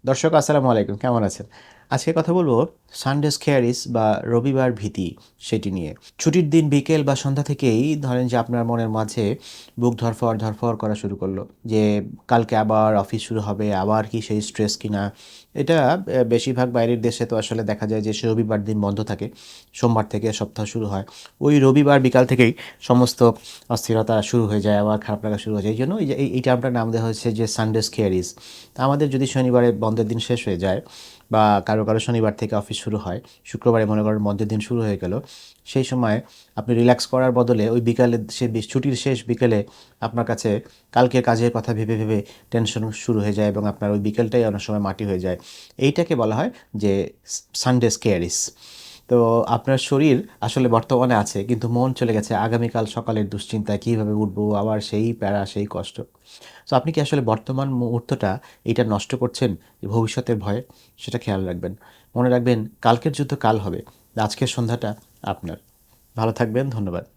দর্শক আসসালামু আলাইকুম, কেমন আছেন? আজকে কথা বলবো সানডে স্কেয়ারিস বা রবিবার ভীতি সেটি নিয়ে। ছুটির দিন বিকেল বা সন্ধ্যা থেকেই ধরেন যে আপনার মনের মাঝে বুক ধড়ফড়, ধড়ফড় করা শুরু করলো যে কালকে আবার অফিস শুরু হবে, আবার কি সেই স্ট্রেস কিনা? এটা বেশিরভাগ বাইরের দেশে তো আসলে দেখা যায় যে রবিবার দিন বন্ধ থাকে। সোমবার থেকে সপ্তাহ শুরু হয়। ওই রবিবার বিকাল থেকেই সমস্ত অস্থিরতা শুরু হয়ে যায়, আবার খারাপ লাগা শুরু হয়ে যায়। এইজন্য এই টার্মটার নাম দেওয়া হয়েছে যে সানডে স্কেয়ারিস। তা আমাদের যদি শনিবারে বন্ধের দিন শেষ হয়ে যায় বা কারো শনিবার থেকে অফিস শুরু হয়, শুক্রবারে মনে করেন বন্ধের দিন শুরু হয়ে গেল, সেই সময় আপনি রিল্যাক্স করার বদলে ওই বিকালে ছুটির শেষ বিকেলে আপনার কাছে কালকের কাজের কথা ভেবে ভেবে টেনশন শুরু হয়ে যায় এবং আপনার ওই বিকেলটাই অনেক সময় মাটি হয়ে যায়। এইটাকে বলা হয় যে সানডে স্কেয়ারিস। তো আপনার শরীর আসলে বর্তমানে আছে কিন্তু মন চলে গেছে আগামীকাল সকালের দুশ্চিন্তায়, কীভাবে উঠবো, আবার সেই প্যারা সেই কষ্ট। সো আপনি কি আসলে বর্তমান মুহূর্তটা এইটা নষ্ট করছেন ভবিষ্যতের ভয়ে? সেটা খেয়াল রাখবেন। মনে রাখবেন কালকের যুদ্ধ কাল হবে। আজকের সন্ধ্যাটা আপনার। ভালো থাকবেন। ধন্যবাদ।